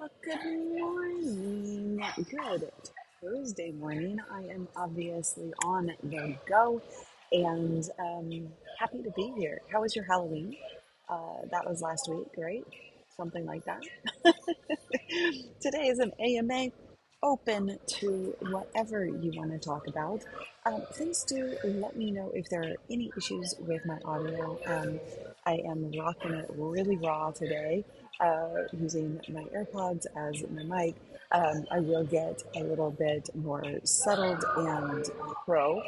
Good morning. Good Thursday morning. I am obviously on the go and happy to be here. How was your Halloween? That was last week, right? Something like that. Today is an AMA open to whatever you want to talk about. Please do let me know if there are any issues with my audio. I am rocking it really raw today, using my AirPods as my mic. I will get a little bit more settled and pro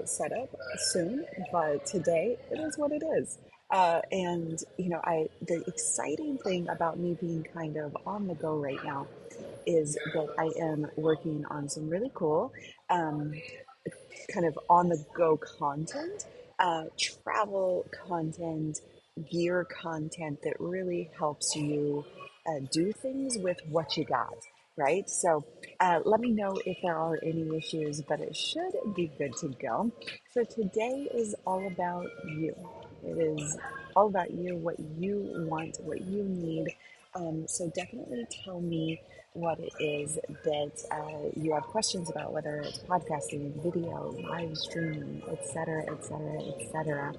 setup soon, but today it is what it is. And the exciting thing about me being kind of on the go right now is that I am working on some really cool, um, kind of on the go content, travel content, gear content that really helps you do things with what you got, right? So let me know if there are any issues, but it should be good to go. So today is all about you. It is all about you, what you want, what you need. So definitely tell me what it is that you have questions about, whether it's podcasting, video, live streaming, etc., etc., etc.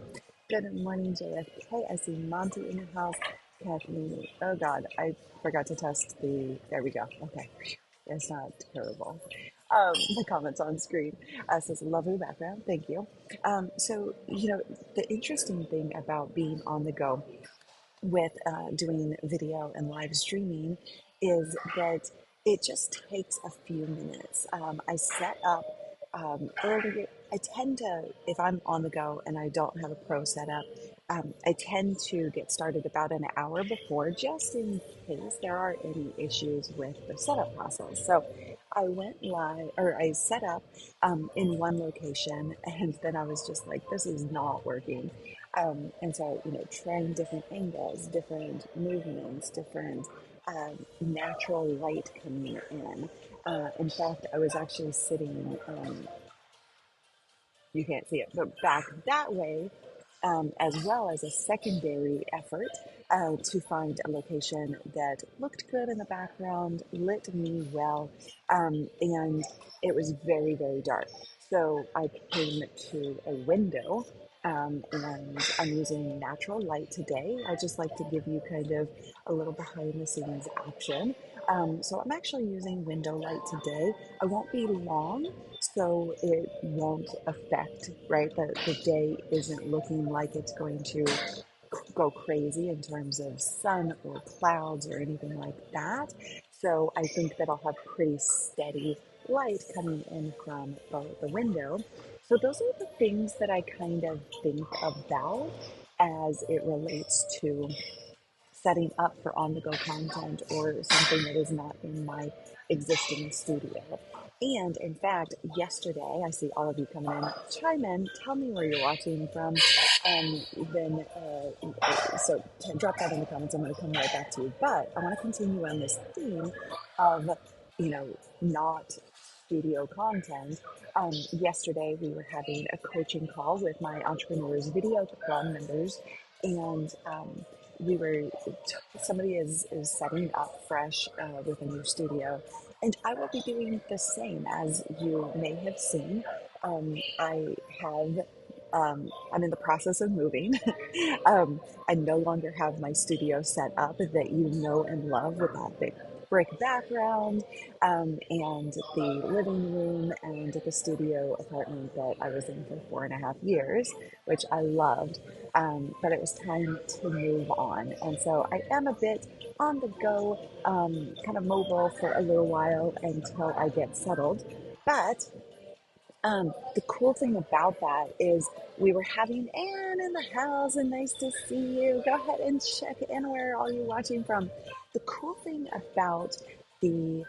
Good morning, JFK. I see Monty in the house. Kathleen. Oh God, I forgot to test the. There we go. Okay, it's not terrible. The comments on screen says lovely background. Thank you. The interesting thing about being on the go with doing video and live streaming is that it just takes a few minutes. I set up earlier. I tend to, if I'm on the go and I don't have a pro setup, I tend to get started about an hour before, just in case there are any issues with the setup process. So I went live, or I set up in one location, and then I was just like, this is not working. And so, trying different angles, different movements, different natural light coming in. In fact, I was actually sitting, you can't see it, but back that way, as well as a secondary effort to find a location that looked good in the background, lit me well, and it was very, very dark. So I came to a window, and I'm using natural light today. I just like to give you kind of a little behind the scenes action. So I'm actually using window light today. I won't be long, so it won't affect, right? The day isn't looking like it's going to go crazy in terms of sun or clouds or anything like that. So I think that I'll have pretty steady light coming in from the window. So those are the things that I kind of think about as it relates to setting up for on the go content or something that is not in my existing studio. And in fact, yesterday, I see all of you coming in. Chime in, tell me where you're watching from. Then, drop that in the comments. I'm going to come right back to you. But I want to continue on this theme of, not studio content. Yesterday, we were having a coaching call with my Entrepreneurs Video Club members, and we were somebody is setting up fresh with a new studio, and I will be doing the same. As you may have seen, I have I'm in the process of moving. I no longer have my studio set up that you know and love, with that big brick background, and the living room and the studio apartment that I was in for 4.5 years, which I loved. But it was time to move on. And so I am a bit on the go, kind of mobile for a little while until I get settled. But the cool thing about that is we were having Anne in the house, and nice to see you. Go ahead and check in. Where are you watching from? The cool thing about the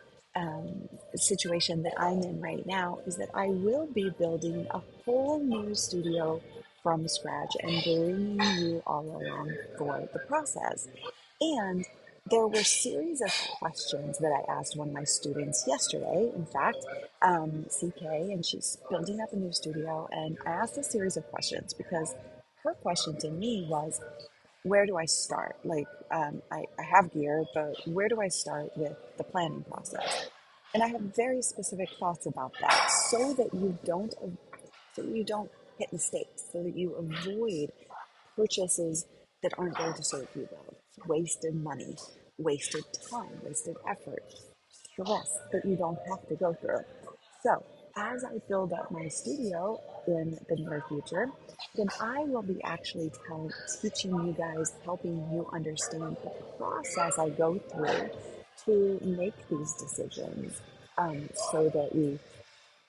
situation that I'm in right now is that I will be building a whole new studio from scratch and bringing you all along for the process. And there were a series of questions that I asked one of my students yesterday. In fact, CK, and she's building up a new studio. And I asked a series of questions because her question to me was, where do I start? Like, I have gear, but where do I start with the planning process? And I have very specific thoughts about that, so that you don't hit mistakes, so that you avoid purchases that aren't going to serve you well. Wasted money, wasted time, wasted effort, stress that you don't have to go through. So, as I build up my studio in the near future, then I will be actually teaching you guys, helping you understand the process I go through to make these decisions, so that we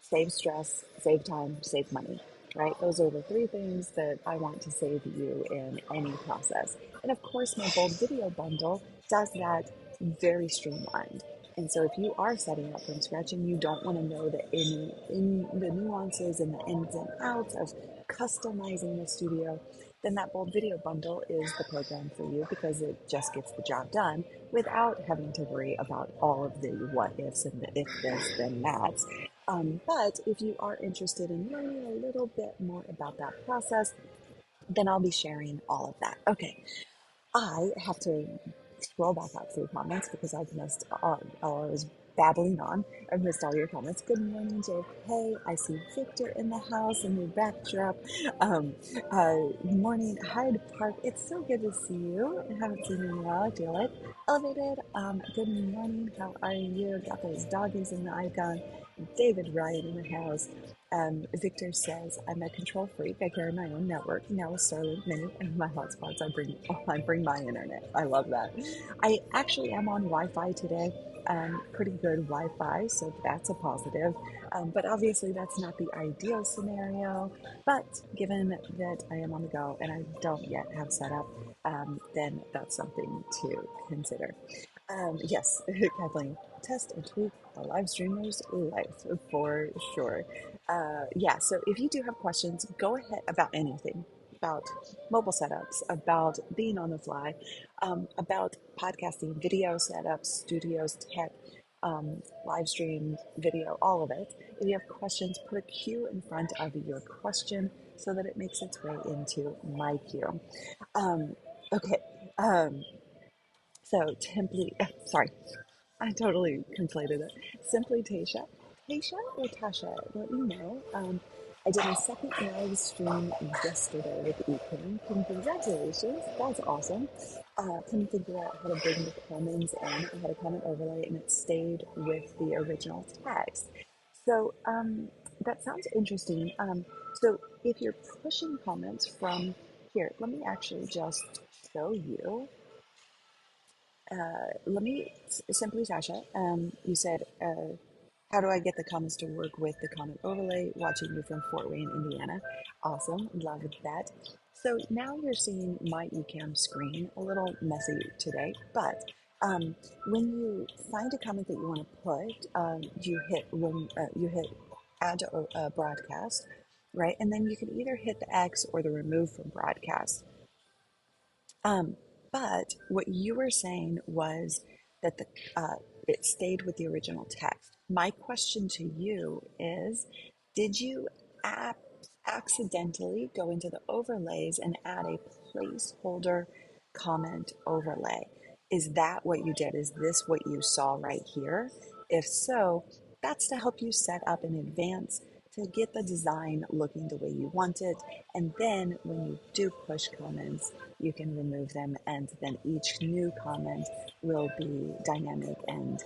save stress, save time, save money, right? Those are the three things that I want to save you in any process. And of course, my bold video bundle does that very streamlined. And so if you are setting up from scratch and you don't want to know the nuances and the ins and outs of customizing the studio, then that bold video bundle is the program for you because it just gets the job done without having to worry about all of the what ifs and the if this then that's. But if you are interested in learning a little bit more about that process, then I'll be sharing all of that. Okay, I have to scroll back up through comments because I've missed, I was babbling on. I've missed all your comments. Good morning, Jake. Hey, I see Victor in the house and the backdrop. Morning, Hyde Park. It's so good to see you. I haven't seen you in a while. I feel it. Elevated. Good morning. How are you? Got those doggies in the icon. David Ryan in the house. Victor says, I'm a control freak. I carry my own network. Now with Starlink Mini and my hotspots, I bring my internet. I love that. I actually am on Wi-Fi today. Pretty good Wi-Fi, so that's a positive. But obviously, that's not the ideal scenario. But given that I am on the go and I don't yet have set up, then that's something to consider. Yes, Kathleen, test and tweak a live streamer's life for sure. Yeah, so if you do have questions, go ahead about anything, about mobile setups, about being on the fly, about podcasting, video setups, studios, tech, live stream, video, all of it. If you have questions, put a Q in front of your question so that it makes its way into my queue. Okay. Um, so, sorry, I totally conflated it. Simply Tasha. Tasha or Tasha? Let me know. I did my second live stream yesterday with Ecamm. Congratulations. That's awesome. Couldn't figure out how to bring the comments in. I had a comment overlay and it stayed with the original text. So that sounds interesting. So if you're pushing comments from here, let me actually just show you. Let me simply, Tasha. You said, "How do I get the comments to work with the comment overlay?" Watching you from Fort Wayne, Indiana. Awesome, love that. So now you're seeing my Ecamm screen. A little messy today, but when you find a comment that you want to put, you hit add to broadcast, right? And then you can either hit the X or the remove from broadcast. Um, but what you were saying was that it stayed with the original text. My question to you is, did you accidentally go into the overlays and add a placeholder comment overlay? Is that what you did? Is this what you saw right here? If so, that's to help you set up in advance to get the design looking the way you want it. And then when you do push comments, you can remove them, and then each new comment will be dynamic and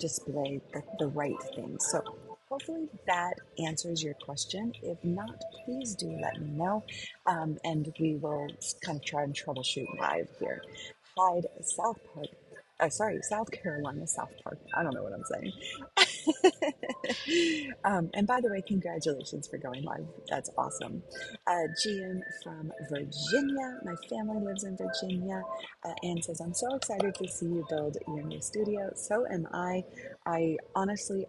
display the right things. So hopefully that answers your question. If not, please do let me know, and we will kind of try and troubleshoot live here. Hyde, South Park. Sorry, South Carolina, South Park. I don't know what I'm saying. And by the way, congratulations for going live. That's awesome. GM from Virginia. My family lives in Virginia. Anne says, I'm so excited to see you build your new studio. So am I. I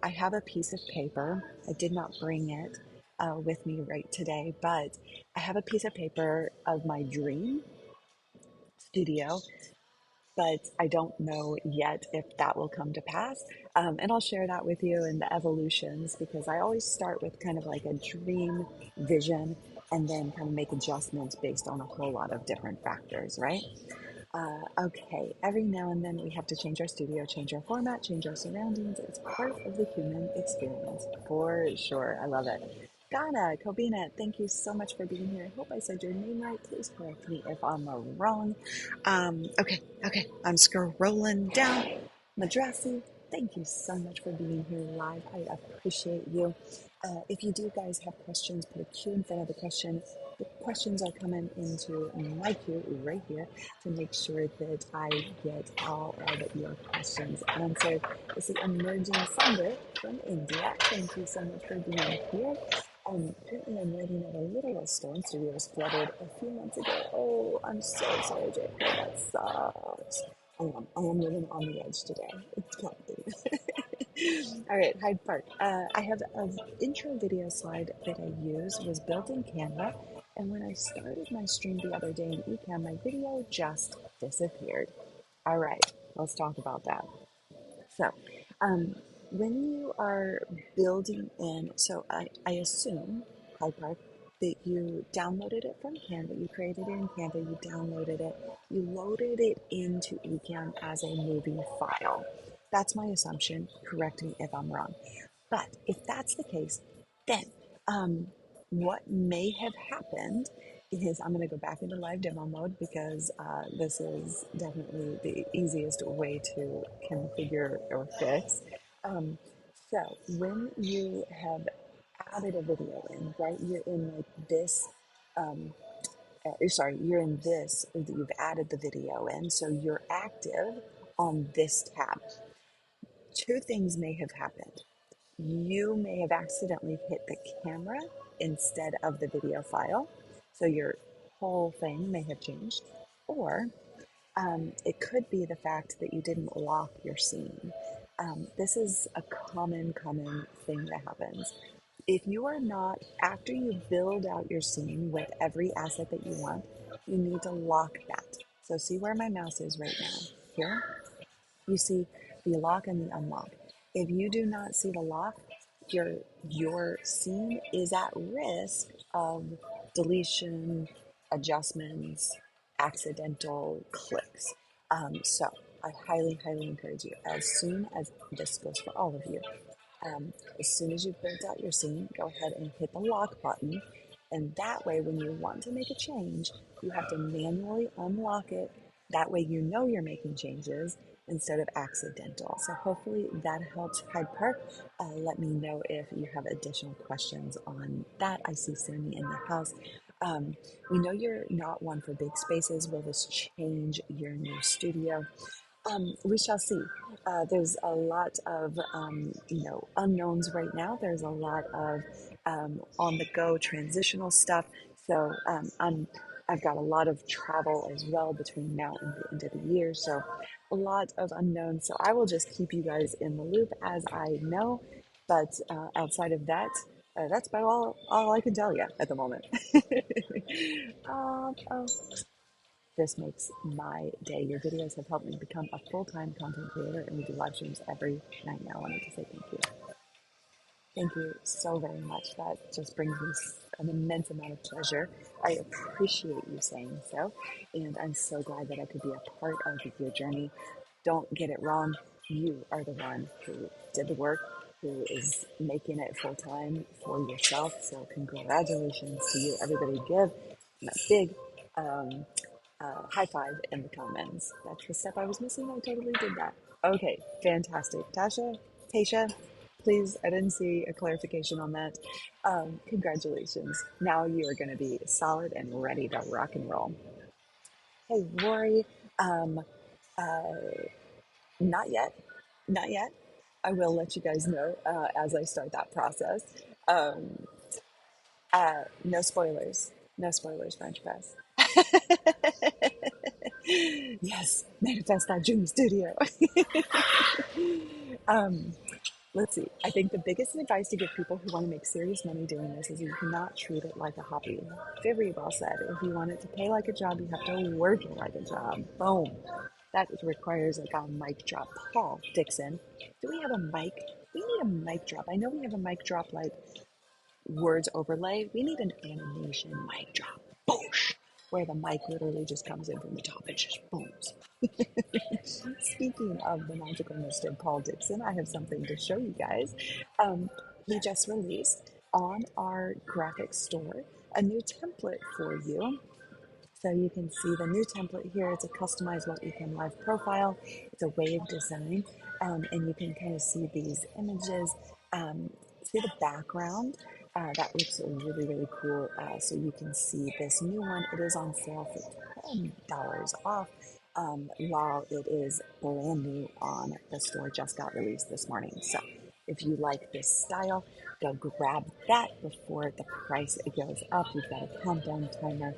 have a piece of paper. I did not bring it with me right today, but I have a piece of paper of my dream studio but I don't know yet if that will come to pass. And I'll share that with you in the evolutions because I always start with kind of like a dream vision and then kind of make adjustments based on a whole lot of different factors, right? Okay, every now and then we have to change our studio, change our format, change our surroundings. It's part of the human experience, for sure. I love it. Ghana, Kobina, thank you so much for being here. I hope I said your name right. Please correct me if I'm wrong. Okay, I'm scrolling down. Madrasi, thank you so much for being here live. I appreciate you. If you do guys have questions, put a Q in front of the question. The questions are coming into my queue right here to make sure that I get all of your questions answered. This is Emerging Sunday from India. Thank you so much for being here. Currently I'm writing at a little storm. Studio was flooded a few months ago. Oh, I'm so sorry, Jake. That sucks. I am living on the edge today. It's coming. All right, Hyde Park. I have an intro video slide that I use was built in Canva, and when I started my stream the other day in Ecamm, my video just disappeared. All right, let's talk about that. So, um, when you are building in, so I assume, Hyde Park, that you downloaded it from Canva, you created it in Canva, you downloaded it, you loaded it into Ecamm as a movie file. That's my assumption. Correct me if I'm wrong. But if that's the case, then um, what may have happened is I'm going to go back into live demo mode because this is definitely the easiest way to configure or fix. Um, so when you have added a video in, right, you're in like this, um, sorry, you're in this, you've added the video in, so you're active on this tab. Two things may have happened. You may have accidentally hit the camera instead of the video file, so your whole thing may have changed. Or it could be the fact that you didn't lock your scene. This is a common thing that happens. If you are not, after you build out your scene with every asset that you want, you need to lock that. So see where my mouse is right now. Here, you see the lock and the unlock. If you do not see the lock, your scene is at risk of deletion, adjustments, accidental clicks. So I highly encourage you, as soon as this goes for all of you, as soon as you've built out your scene, go ahead and hit the lock button. And that way, when you want to make a change, you have to manually unlock it. That way, you know you're making changes instead of accidental. So, hopefully, that helps Hyde Park. Let me know if you have additional questions on that. I see Sammy in the house. We know you're not one for big spaces. Will this change your new studio? We shall see. There's a lot of unknowns right now. There's a lot of on the go transitional stuff. So I've got a lot of travel as well between now and the end of the year. So a lot of unknowns. So I will just keep you guys in the loop as I know. But outside of that, that's about all I can tell you at the moment. Oh, this makes my day. Your videos have helped me become a full-time content creator, and we do live streams every night now. I wanted to say thank you. Thank you so very much. That just brings me an immense amount of pleasure. I appreciate you saying so, and I'm so glad that I could be a part of your journey. Don't get it wrong. You are the one who did the work, who is making it full-time for yourself. So congratulations to you. Everybody give a big high five in the comments. That's the step I was missing. I totally did that. Okay, fantastic. Tasha, please, I didn't see a clarification on that. Congratulations. Now you are going to be solid and ready to rock and roll. Hey, Rory, um, not yet. Not yet. I will let you guys know as I start that process. Um, no spoilers. No spoilers, French press. Yes, manifest that dream studio. um, let's see. I think the biggest advice to give people who want to make serious money doing this is you cannot treat it like a hobby. Very well said. If you want it to pay like a job, you have to work it like a job. Boom. that requires like a mic drop. Paul Dixon, do we have a mic? We need a mic drop. I know we have a mic drop like words overlay. We need an animation mic drop. Boosh! Where the mic literally just comes in from the top and just booms. Speaking of the magical Mr. Paul Dixon, I have something to show you guys. We just released on our graphic store a new template for you. So you can see the new template here. It's a customizable Ecamm Live profile. It's a wave design, and you can kind of see these images. See the background. That looks really, really cool. So you can see this new one. It is on sale for $10 off, while it is brand new on the store. Just got released this morning. So if you like this style, go grab that before the price goes up. You've got a countdown timer.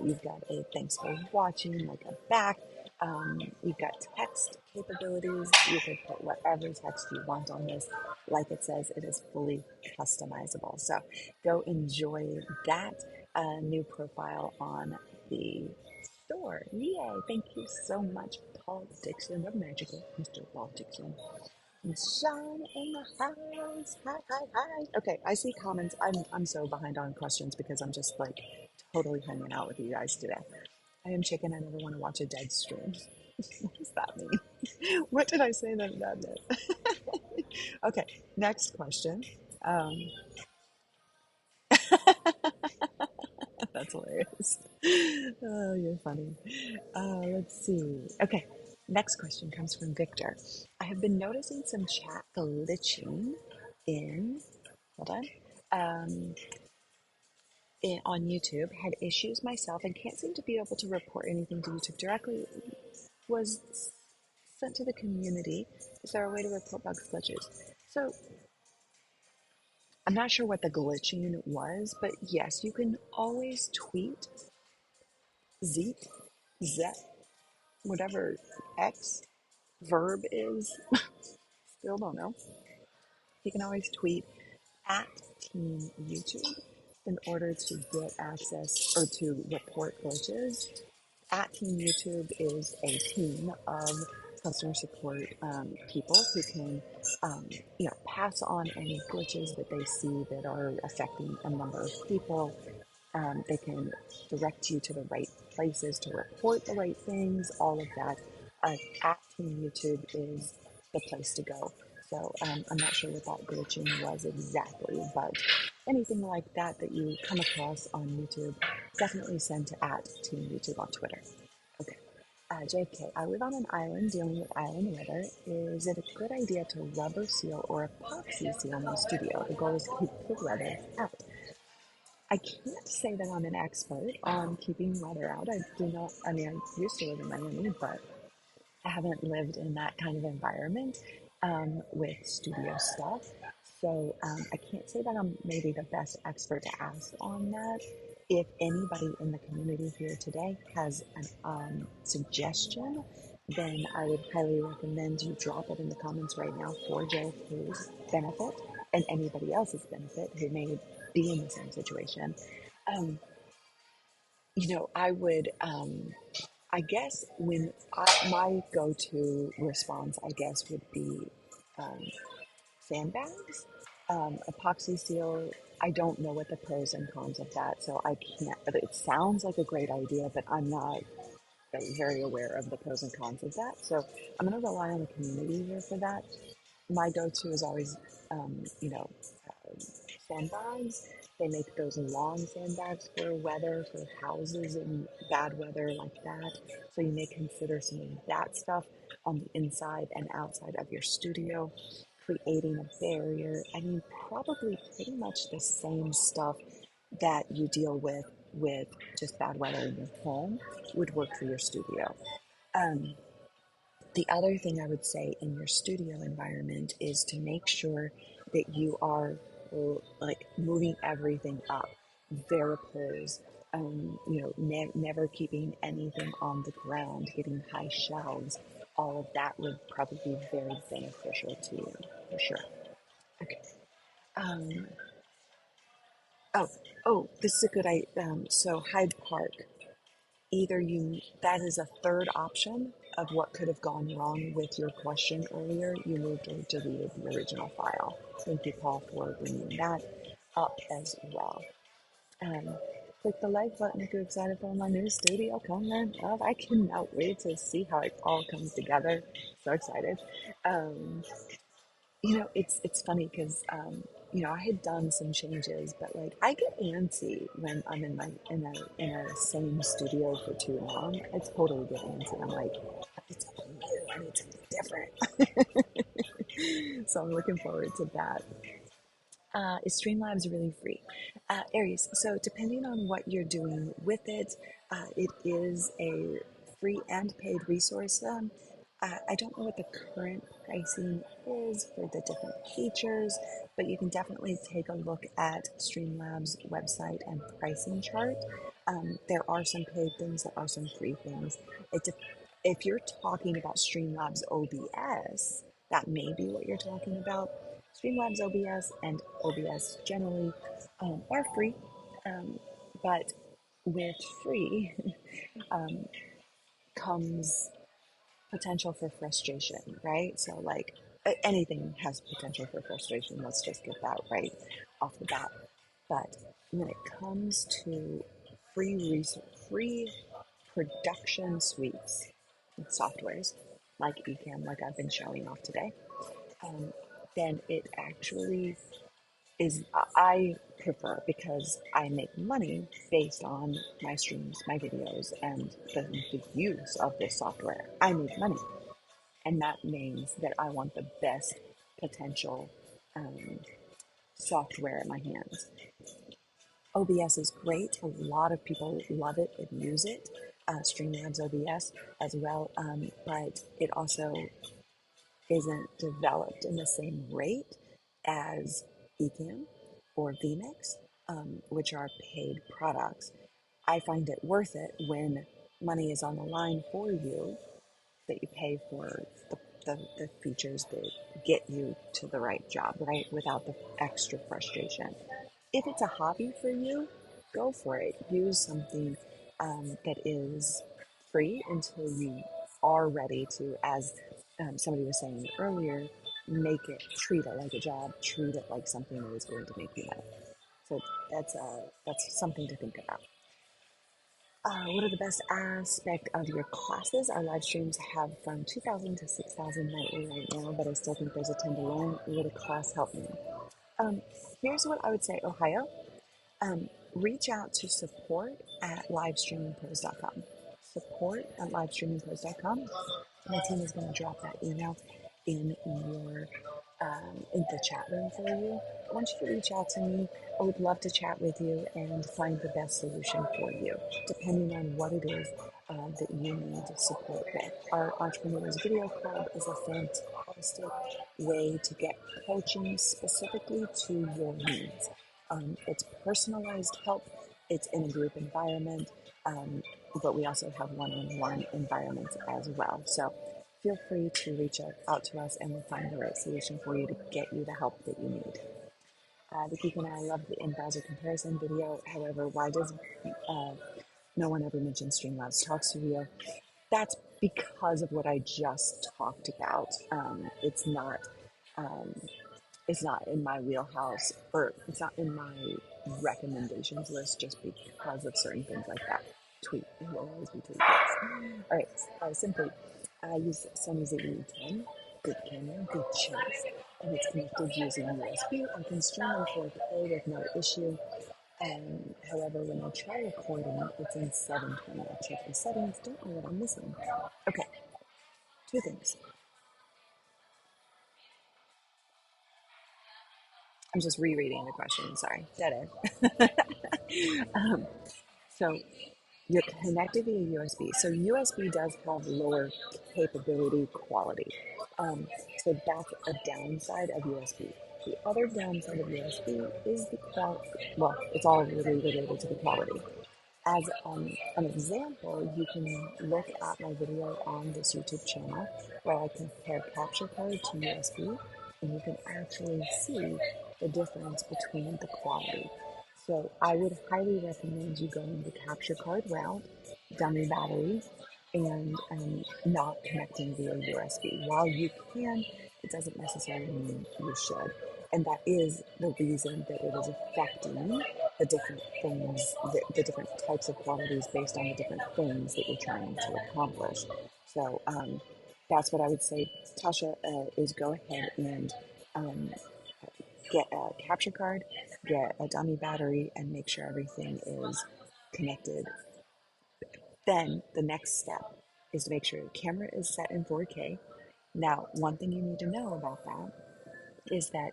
You've got a thanks for watching, like a back. You've got text capabilities. You can put whatever text you want on this. Like it says, it is fully customizable. So go enjoy that new profile on the store. Yay! Thank you so much, Paul Dixon, the magical Mr. Paul Dixon. Sean in the house. Hi, hi, hi. Okay, I see comments. I'm so behind on questions because I'm just like totally hanging out with you guys today. I am chicken. I never want to watch a dead stream. What does that mean? What did I say that meant? Okay, next question. Um, that's hilarious. Oh, you're funny. Let's see. Okay, next question comes from Victor. I have been noticing some chat glitching in, hold on, um, on YouTube. Had issues myself and can't seem to be able to report anything to YouTube directly. Was sent to the community. Is there a way to report bugs, glitches? So I'm not sure what the glitching was, but yes, you can always tweet Zeke, Zet, whatever X verb is. Still don't know. You can always tweet at Team YouTube in order to get access or to report glitches. At Team YouTube is a team of customer support people who can, pass on any glitches that they see that are affecting a number of people. They can direct you to the right places to report the right things, all of that. At Team YouTube is the place to go. So I'm not sure what that glitching was exactly, but anything like that that you come across on YouTube, definitely send to at Team YouTube on Twitter. Okay. JK, I live on an island dealing with island weather. Is it a good idea to rubber seal or epoxy seal my studio? The goal is to keep the weather out. I can't say that I'm an expert on keeping weather out. I do not, I mean, I used to live in Miami, but I haven't lived in that kind of environment with studio stuff. So I can't say that I'm maybe the best expert to ask on that. If anybody in the community here today has a suggestion, then I would highly recommend you drop it in the comments right now for JFK's benefit and anybody else's benefit who may be in the same situation. Um, I would. I guess my go-to response, I guess, would be um, sandbags, epoxy seal. I don't know what the pros and cons of that, so I can't. But it sounds like a great idea, but I'm not very aware of the pros and cons of that. So I'm going to rely on the community here for that. My go-to is always, sandbags. They make those long sandbags for weather, for houses in bad weather like that. So you may consider some of that stuff on the inside and outside of your studio, creating a barrier. I mean, probably pretty much the same stuff that you deal with just bad weather in your home would work for your studio. Um, the other thing I would say in your studio environment is to make sure that you are like moving everything up, veripers, never keeping anything on the ground, getting high shelves. All of that would probably be very beneficial to you, for sure. Okay. Um, this is a good idea. So Hyde Park, either that is a third option of what could have gone wrong with your question earlier, you moved or deleted the original file. Thank you, Paul, for bringing that up as well. Click the like button if you're excited for my new studio coming up. I cannot wait to see how it all comes together. So excited. Um, it's funny because I had done some changes, but like I get antsy when I'm in a same studio for too long. I totally get antsy. I'm like, I need something new. I need something different. So I'm looking forward to that. Is Streamlabs really free? Aries, so depending on what you're doing with it, it is a free and paid resource. I don't know what the current pricing is for the different features, but you can definitely take a look at Streamlabs website and pricing chart. There are some paid things, there are some free things. If you're talking about Streamlabs OBS, that may be what you're talking about. Streamlabs OBS and OBS generally are free, but with free comes potential for frustration, right? So, like anything has potential for frustration. Let's just get that right off the bat. But when it comes to free production suites, softwares like Ecamm, like I've been showing off today, um, then it actually is I prefer because I make money based on my streams, my videos, and the use of this software. I make money, and that means that I want the best potential um, software in my hands. OBS is great. A lot of people love it and use it. Streamlabs OBS as well, but it also isn't developed in the same rate as Ecamm or vMix, which are paid products. I find it worth it when money is on the line for you, that you pay for the features that get you to the right job, right? Without the extra frustration. If it's a hobby for you, go for it. Use something that is free until you are ready to, as somebody was saying earlier, treat it like a job, treat it like something that is going to make you money. So that's something to think about. What are the best aspect of your classes? Our live streams have from 2,000 to 6,000 nightly right now, but I still think there's a 10 to learn. Would a class help me? Um, Here's what I would say, Ohio. Reach out to support at livestreamingpros.com. Support at livestreamingpros.com. My team is going to drop that email in the chat room for you. I want you to reach out to me. I would love to chat with you and find the best solution for you, depending on what it is that you need support with. Our Entrepreneurs Video Club is a fantastic way to get coaching specifically to your needs. It's personalized help. It's in a group environment, but we also have one-on-one environments as well. So feel free to reach out to us and we'll find the right solution for you to get you the help that you need. Vicky and I love the in-browser comparison video. However, why does no one ever mention Streamlabs Talk Studio? That's because of what I just talked about. Um, it's not in my wheelhouse, or it's not in my recommendations list just because of certain things like that. Tweet, it will always be tweet. All right, simply, I use Sony ZV-10, good camera, good chance, and it's connected using USB. I can stream in 4K with no issue. However, when I try recording, it's in 720. I check the settings, don't know what I'm missing. Okay, two things. I'm just rereading the question, sorry, dead air. So you're connected via USB. So USB does have lower capability quality. So that's a downside of USB. The other downside of USB is the quality. Well, it's all really related to the quality. As an example, you can look at my video on this YouTube channel where I compare capture card to USB, and you can actually see the difference between the quality. So I would highly recommend you going the capture card route, dummy battery, and not connecting via USB. While you can, it doesn't necessarily mean you should. And that is the reason that it is affecting the different things, the different types of qualities based on the different things that you're trying to accomplish. So that's what I would say, Tasha, is go ahead and um, get a capture card, get a dummy battery, and make sure everything is connected. Then the next step is to make sure your camera is set in 4K. Now, one thing you need to know about that is that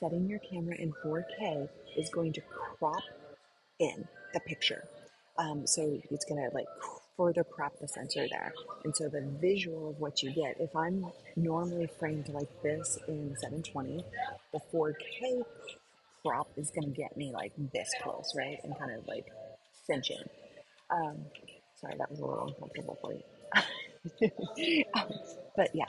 setting your camera in 4K is going to crop in the picture. So it's going to like further crop the sensor there. And so the visual of what you get, if I'm normally framed like this in 720, the 4K crop is going to get me like this close, right? And kind of like cinch in. Um, Sorry, that was a little uncomfortable for you. But yeah,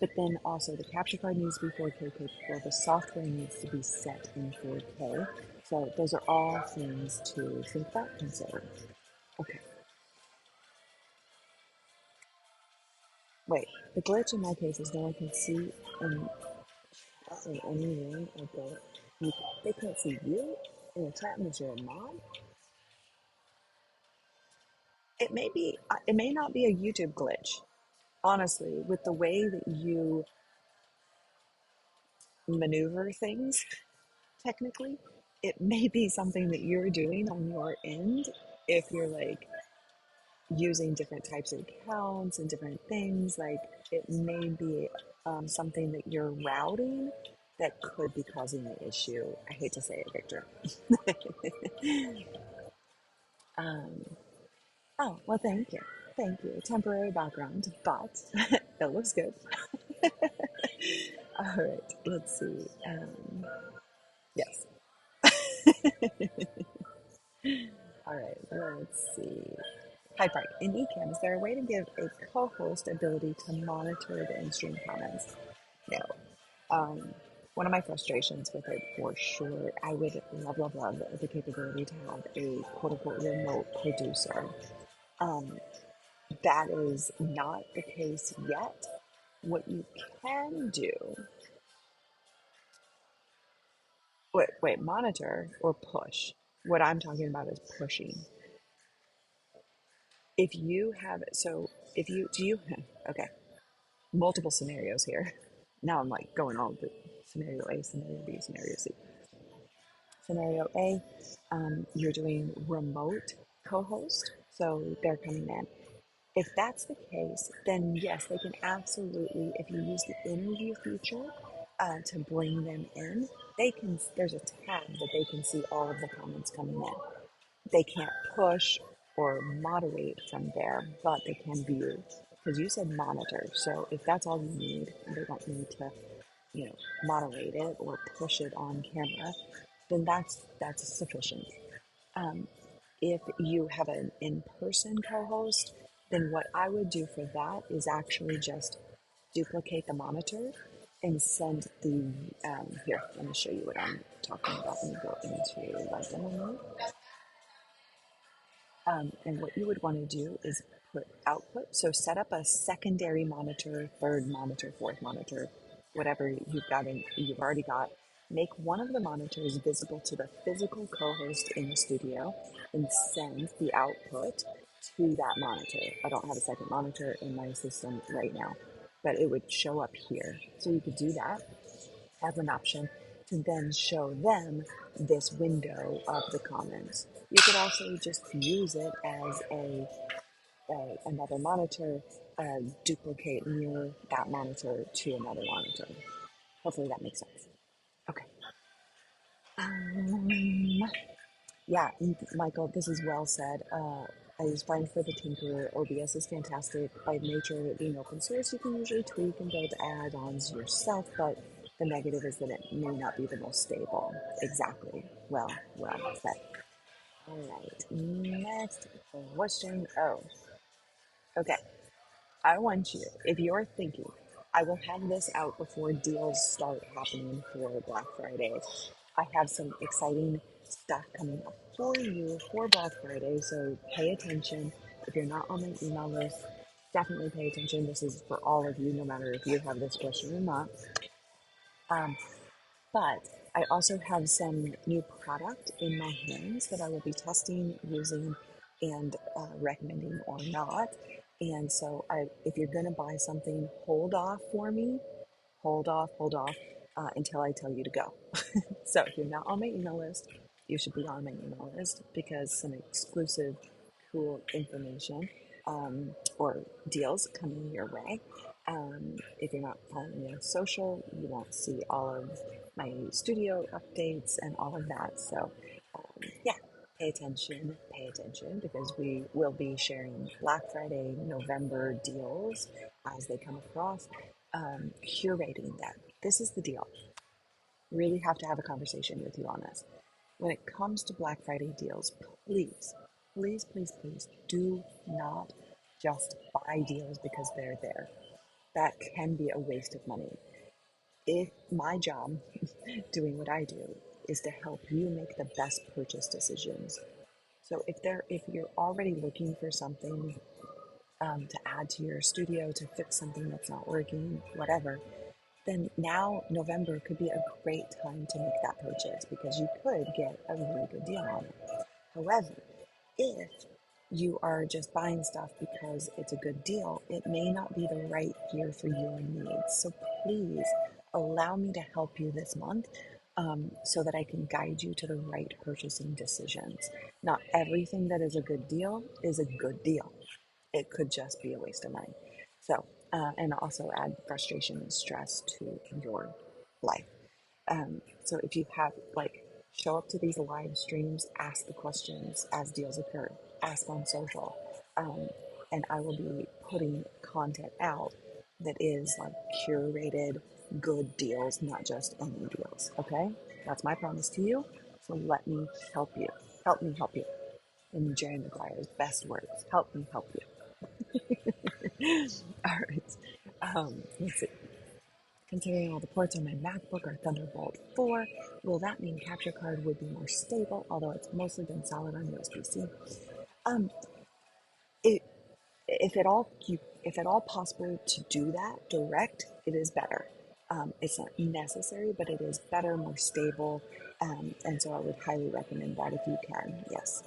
but then also the capture card needs to be 4K capable. The software needs to be set in 4K. So those are all things to think about, consider. Okay, wait. The glitch in my case is no one can see in any room or go. You, they can't see you in the chat unless you're a mod. It may be. It may not be a YouTube glitch. Honestly, with the way that you maneuver things, technically, it may be something that you're doing on your end if you're like using different types of accounts and different things. Like it may be something that you're routing that could be causing the issue. I hate to say it, Victor. um, oh, well, thank you. Thank you. Temporary background, but it looks good. All right, let's see. Yes. All right, let's see. Hi, Park. In Ecamm, is there a way to give a co-host ability to monitor the in-stream comments? No. Um, One of my frustrations with it, for sure, I would love the capability to have a quote-unquote remote producer. Um, that is not the case yet. What you can do, wait, monitor or push? What I'm talking about is pushing. If you have, so if you, do you, okay, multiple scenarios here. Now I'm like going on with scenario A, scenario B, scenario C. Scenario A, you're doing remote co-host, so they're coming in. If that's the case, then yes, they can absolutely, if you use the interview feature to bring them in, they can, there's a tab that they can see all of the comments coming in. They can't push or moderate from there, but they can view. Because you said monitor, so if that's all you need, and they don't need to, moderate it or push it on camera, then that's sufficient. Um, if you have an in-person co-host, then what I would do for that is actually just duplicate the monitor and send the here. Let me show you what I'm talking about. Let me go into like demo. And what you would want to do is put output. So set up a secondary monitor, third monitor, fourth monitor, whatever you've already got. Make one of the monitors visible to the physical co-host in the studio and send the output to that monitor. I don't have a second monitor in my system right now, but it would show up here. So you could do that as an option to then show them this window of the comments. You could also just use it as another monitor, duplicate near that monitor to another monitor. Hopefully that makes sense. Okay. Um, yeah, Michael, this is well said. I use fine for the tinkerer. OBS is fantastic. By nature of it being open source, you can usually tweak and build add-ons yourself, but the negative is that it may not be the most stable. Exactly. Well said. All right. Next question. Oh, okay. I want you, if you're thinking, I will have this out before deals start happening for Black Friday. I have some exciting stuff coming up for you for Black Friday, so pay attention. if you're not on my email list, definitely pay attention. This is for all of you, no matter if you have this question or not. Um, but I also have some new product in my hands that I will be testing, using, and recommending or not. And so, if you're going to buy something, hold off for me. Hold off until I tell you to go. So if you're not on my email list, you should be on my email list because some exclusive, cool information or deals coming your way. If you're not following me on social, you won't see all of my studio updates and all of that. So, yeah, pay attention because we will be sharing Black Friday, November deals as they come across, curating them. This is the deal. Really have to have a conversation with you on this. When it comes to Black Friday deals, please, please, please, please do not just buy deals because they're there. That can be a waste of money. If my job, doing what I do, is to help you make the best purchase decisions. So if you're already looking for something to add to your studio, to fix something that's not working, whatever, then now November could be a great time to make that purchase because you could get a really good deal on it. However, if you are just buying stuff because it's a good deal, it may not be the right gear for your needs. So please allow me to help you this month so that I can guide you to the right purchasing decisions. Not everything that is a good deal is a good deal. It could just be a waste of money. So, and also add frustration and stress to your life. So if you have show up to these live streams, ask the questions as deals occur, ask on social, um, and I will be putting content out that is like curated good deals, not just any deals. Okay, that's my promise to you. So let me help you. Help me help you. In Jerry Maguire's best words, help me help you. All right. Let's see. Considering all the ports on my MacBook are Thunderbolt 4, will that mean capture card would be more stable, although it's mostly been solid on USB-C? Um, it, if at all possible to do that direct, it is better. It's not necessary, but it is better, more stable, and so I would highly recommend that if you can. Yes.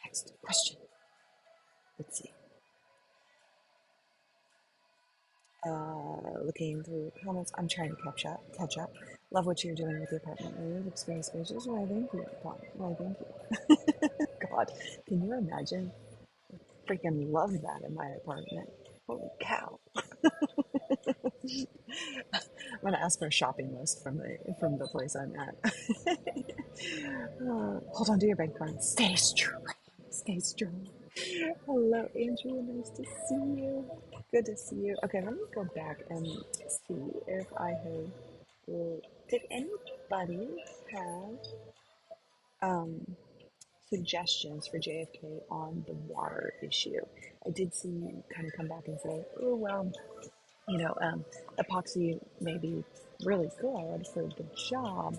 Next question. Let's see. Looking through comments. I'm trying to catch up. Catch up. Love what you're doing with your apartment. It looks very spacious. Why, thank you. Why, thank you. God, can you imagine? Freaking love that in my apartment. Holy cow! I'm gonna ask for a shopping list from the place I'm at. Hold on to your bank card. Stay strong. Stay strong. Hello, Andrew. Nice to see you. Good to see you. Okay, let me go back and see if I have. Did anybody have suggestions for JFK on the water issue? I did see you kind of come back and say, oh, well, epoxy may be really good for the job,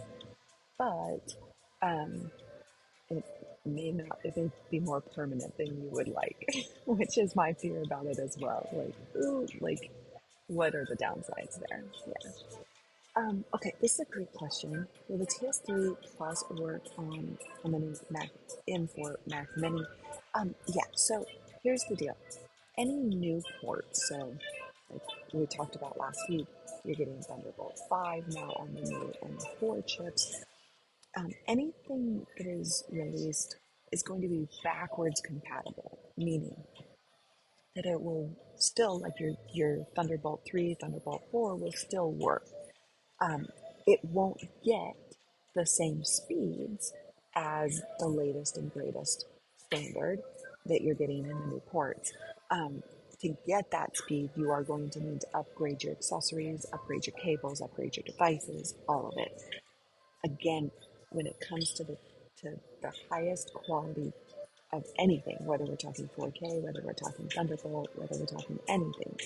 but um, it it may be more permanent than you would like, which is my fear about it as well. Like, ooh, like, what are the downsides there? Yeah. Okay, this is a great question. Will the TS3 Plus work on a mini Mac M4 Mac Mini? Yeah. So here's the deal. Any new ports, so like we talked about last week, you're getting Thunderbolt 5 now on the new M4 chips. Anything that is released is going to be backwards compatible, meaning that it will still, like your Thunderbolt 3, Thunderbolt 4 will still work. Um, it won't get the same speeds as the latest and greatest standard that you're getting in the new ports. To get that speed, you are going to need to upgrade your accessories, upgrade your cables, upgrade your devices, all of it. Again, when it comes to the highest quality of anything, whether we're talking 4K, whether we're talking Thunderbolt, whether we're talking anything,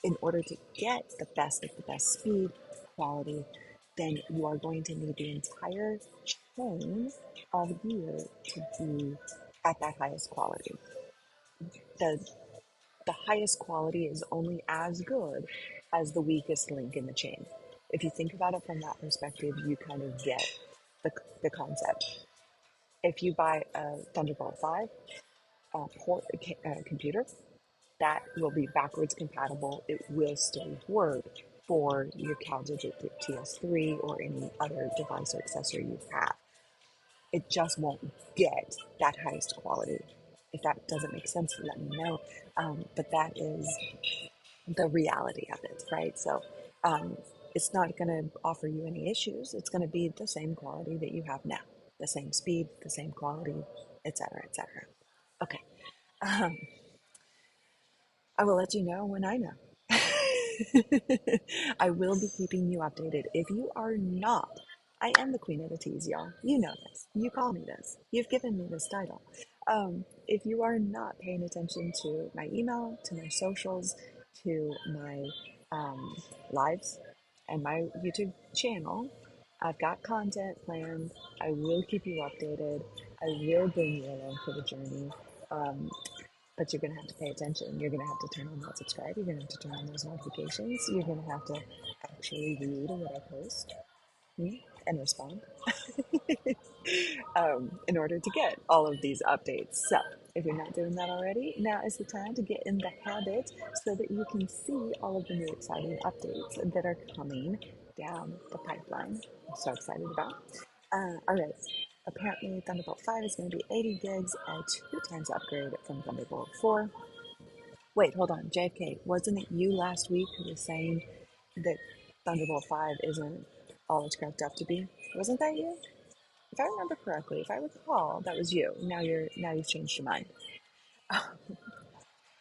in order to get the best of the best speed, quality, then you are going to need the entire chain of gear to be at that highest quality. The, the highest quality is only as good as the weakest link in the chain. If you think about it from that perspective, you kind of get the concept. If you buy a Thunderbolt 5 computer, that will be backwards compatible. It will still work for your CalDigit TS3 or any other device or accessory you have. It just won't get that highest quality. If that doesn't make sense, let me know. But that is the reality of it, right? So um, it's not going to offer you any issues. It's going to be the same quality that you have now, the same speed, the same quality, etc., etc. Okay. Um, I will let you know when I know. I will be keeping you updated. If you are not, I am the queen of the teas, y'all. You know this. You call me this. You've given me this title. If you are not paying attention to my email, to my socials, to my lives, and my YouTube channel, I've got content planned. I will keep you updated. I will bring you along for the journey. Um, but you're going to have to pay attention. You're going to have to turn on that subscribe. You're going to have to turn on those notifications. You're going to have to actually read what I post and respond in order to get all of these updates. So if you're not doing that already, now is the time to get in the habit so that you can see all of the new exciting updates that are coming down the pipeline. I'm so excited about. All right. Apparently, Thunderbolt 5 is going to be 80 gigs, a 2 times upgrade from Thunderbolt 4. Wait, hold on. JFK, wasn't it you last week who was saying that Thunderbolt 5 isn't all it's cracked up to be? Wasn't that you? If I remember correctly, if I recall, that was you. Now you've changed your mind.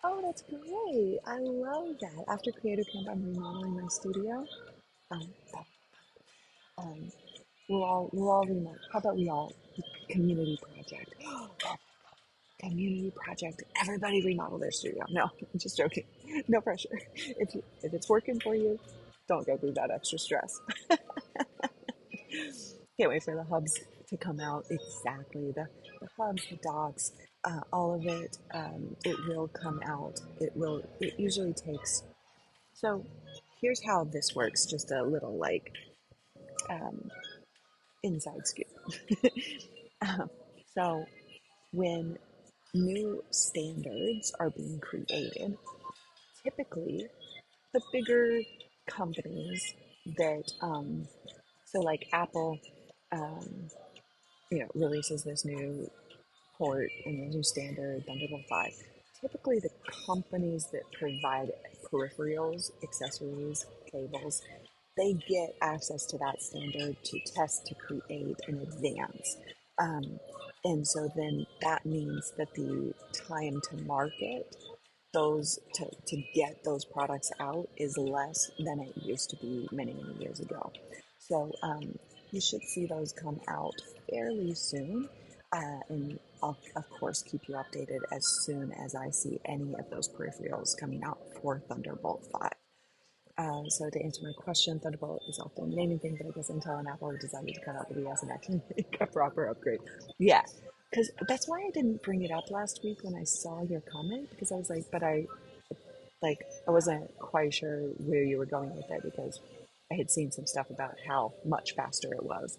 Oh, that's great. I love that. After Creator Camp, I'm remodeling my studio. Um, um, we'll all remodel. How about we all community project? Community project. Everybody remodel their studio. No, I'm just joking. No pressure. If it's working for you, don't go through that extra stress. Can't wait for the hubs to come out. Exactly. The hubs, the docks, all of it. It will come out. It usually takes. So here's how this works. Just a little like um, inside scoop. So when new standards are being created, typically the bigger companies that, so like Apple, um, releases this new port and the new standard Thunderbolt 5. Typically, the companies that provide peripherals, accessories, cables, they get access to that standard to test, to create, and advance. Um, and so then that means that the time to market to get those products out is less than it used to be many, many years ago. So you should see those come out fairly soon. And I'll, of course, keep you updated as soon as I see any of those peripherals coming out for Thunderbolt 5. So to answer my question, Thunderbolt is often the naming thing, but I guess Intel and Apple decided to cut out the BS and actually make a proper upgrade. Yeah, because that's why I didn't bring it up last week when I saw your comment, because I was like, but I wasn't quite sure where you were going with it because I had seen some stuff about how much faster it was.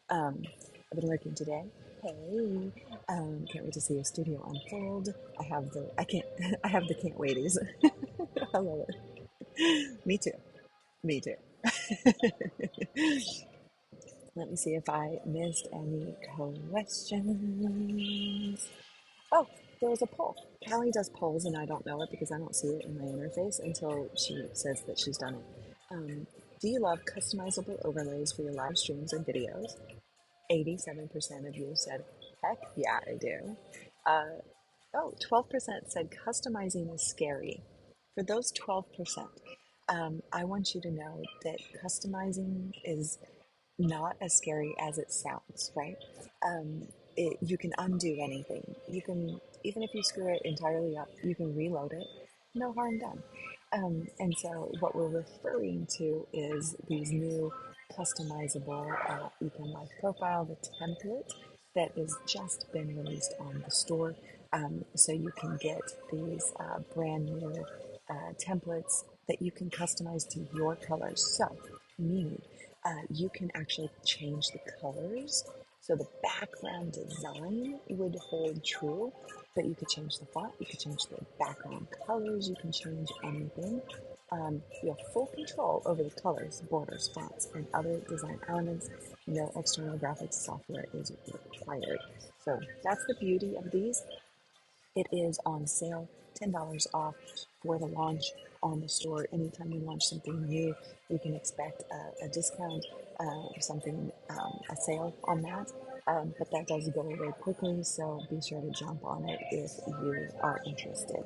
I've been working today. Hey, can't wait to see your studio unfold. I have the can't waities. I love it. Me too. Me too. Let me see if I missed any questions. Oh, there was a poll. Callie does polls, and I don't know it because I don't see it in my interface until she says that she's done it. Do you love customizable overlays for your live streams and videos? 87% of you said, heck yeah, I do. Uh, 12% said customizing is scary. For those 12%, I want you to know that customizing is not as scary as it sounds, right? You can undo anything. You can, even if you screw it entirely up, you can reload it. No harm done. And so what we're referring to is these new customizable Ecamm Live profile, the template. that has just been released on the store. So you can get these brand new templates that you can customize to your colors. So, meaning you can actually change the colors. So the background design would hold true, but you could change the font, you could change the background colors, you can change anything. You have full control over the colors, borders, fonts, and other design elements. No external graphics software is required. So that's the beauty of these. It is on sale, $10 off for the launch on the store. Anytime we launch something new, we can expect a discount, something, a sale on that. But that does go away quickly, so be sure to jump on it if you are interested.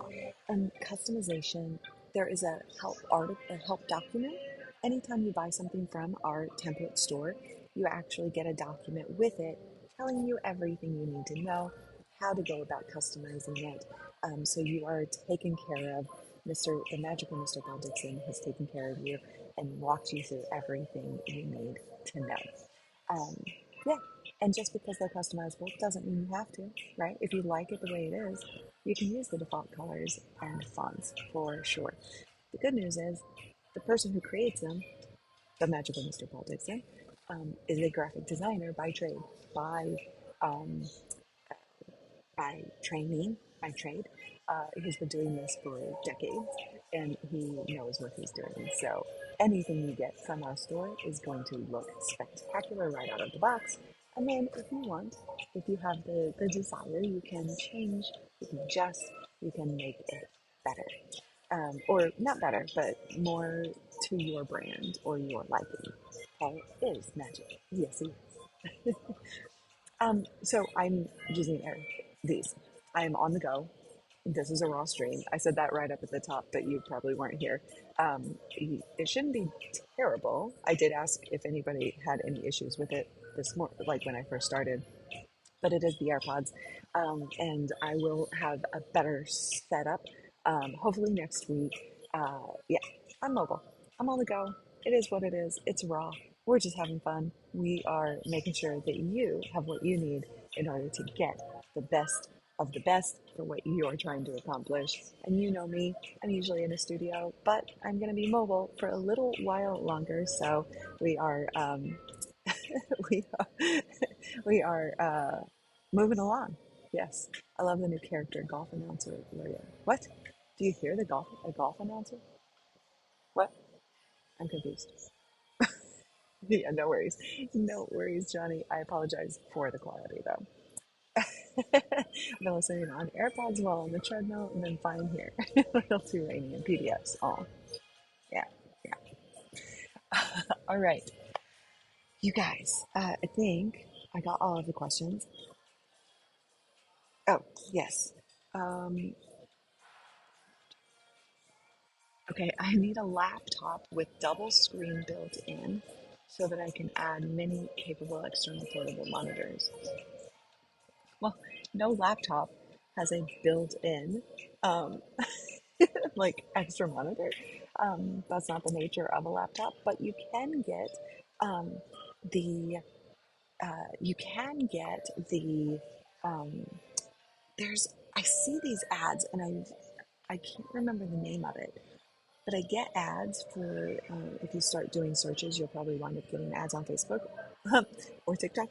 Customization, there is a help document. Anytime you buy something from our template store, you actually get a document with it telling you everything you need to know, how to go about customizing it. So you are taken care of. The magical Mr. Paul Dixon has taken care of you and walked you through everything you need to know. Um, yeah, and just because they're customizable doesn't mean you have to, right? If you like it the way it is, you can use the default colors and fonts for sure. The good news is the person who creates them, the magical Mr. Paul Dixon, is a graphic designer by trade, by um, by training, by trade. He's been doing this for decades and he knows what he's doing. So anything you get from our store is going to look spectacular right out of the box. And then if you want, if you have the desire, you can change, you can adjust, you can make it better. Or not better, but more to your brand or your liking. Paul is magic. Yes, he is. So I'm using these. I am on the go. This is a raw stream. I said that right up at the top, but you probably weren't here. It shouldn't be terrible. I did ask if anybody had any issues with it this morning, like when I first started, but it is the AirPods, and I will have a better setup. Hopefully next week. Yeah, I'm mobile. I'm on the go. It is what it is. It's raw. We're just having fun. We are making sure that you have what you need in order to get the best of the best for what you're trying to accomplish. And you know me, I'm usually in a studio, but I'm going to be mobile for a little while longer. So we are, we are, we are moving along. Yes, I love the new character, golf announcer. What? Do you hear the golf announcer? What? I'm confused. Yeah, no worries. No worries, Johnny. I apologize for the quality, though. I've been listening on AirPods while on the treadmill and then fine here. A little too rainy in PDFs. Oh, yeah, yeah. All right. You guys, I think I got all of the questions. Oh, yes. Um, okay, I need a laptop with double screen built in so that I can add many capable external portable monitors. Well, no laptop has a built-in um, like extra monitor. That's not the nature of a laptop, but um, the you can get the um, there's I see these ads and I can't remember the name of it, but I get ads for if you start doing searches, you'll probably wind up getting ads on Facebook or TikTok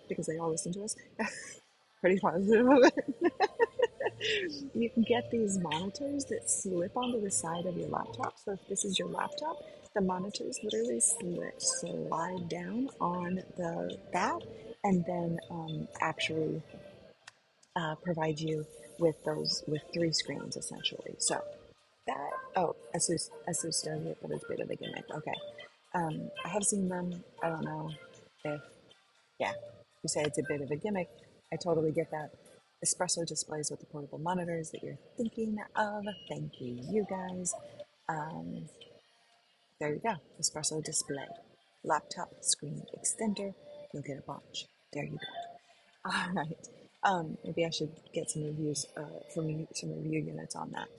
because they all listen to us. Pretty positive of it. You can get these monitors that slip onto the side of your laptop. So if this is your laptop, the monitors literally slide down on the that, and then actually provide you with those with three screens essentially. So that Asus does it, but it's a bit of a gimmick. Okay, I have seen them. I don't know if yeah, you say it's a bit of a gimmick. I totally get that. Espresso displays with the portable monitors that you're thinking of. Thank you, you guys. Um, there you go. Espresso display. Laptop screen extender. You'll get a bunch. There you go. All right. Maybe I should get some reviews some review units on that.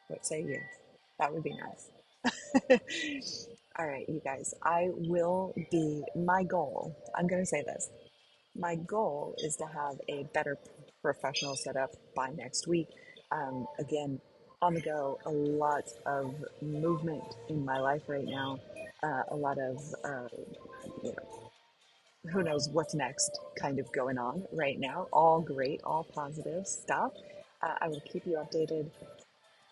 What say you? That would be nice. All right, you guys. My goal, I'm going to say this. my goal is to have a better professional setup by next week. Again, on the go, a lot of movement in my life right now, a lot of you know, who knows what's next kind of going on right now. All great, all positive stuff. I will keep you updated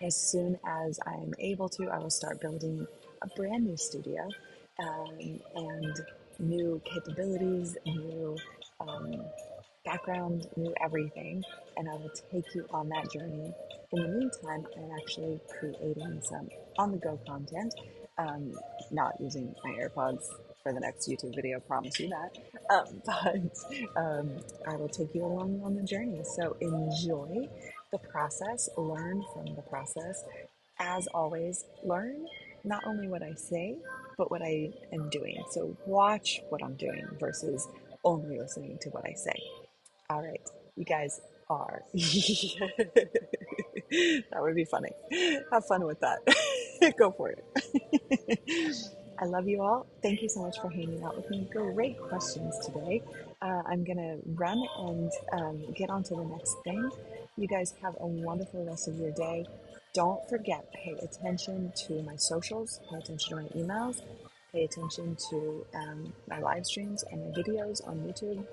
as soon as I'm able to. I will start building a brand new studio, and new capabilities, new um, background, new everything, and I will take you on that journey. In the meantime, I'm actually creating some on the go content, um, not using my AirPods for the next YouTube video, promise you that. But I will take you along on the journey. So enjoy the process, learn from the process. As always, learn not only what I say, but what I am doing. So watch what I'm doing versus only listening to what I say. All right, you guys are. That would be funny. Have fun with that. Go for it. I love you all. Thank you so much for hanging out with me. Great questions today. I'm going to run and get on to the next thing. You guys have a wonderful rest of your day. Don't forget, pay attention to my socials, pay attention to my emails, pay attention to my live streams and my videos on YouTube.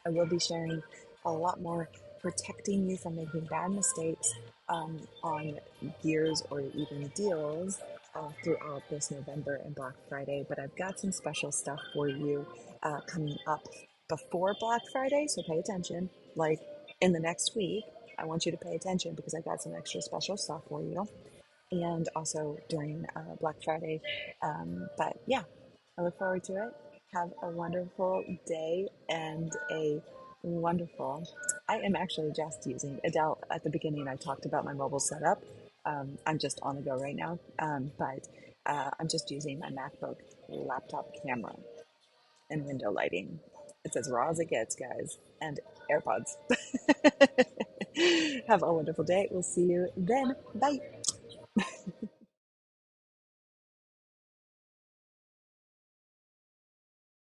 I will be sharing a lot more protecting you from making bad mistakes on gears or even deals throughout this November and Black Friday. But I've got some special stuff for you coming up before Black Friday, so pay attention. Like in the next week, I want you to pay attention because I've got some extra special stuff for you, and also during Black Friday. But yeah, I look forward to it. Have a wonderful day and a wonderful. I am actually just using Adele. At the beginning, I talked about my mobile setup. I'm just on the go right now, but I'm just using my MacBook laptop camera and window lighting. It's as raw as it gets, guys, and AirPods. Have a wonderful day. We'll see you then. Bye.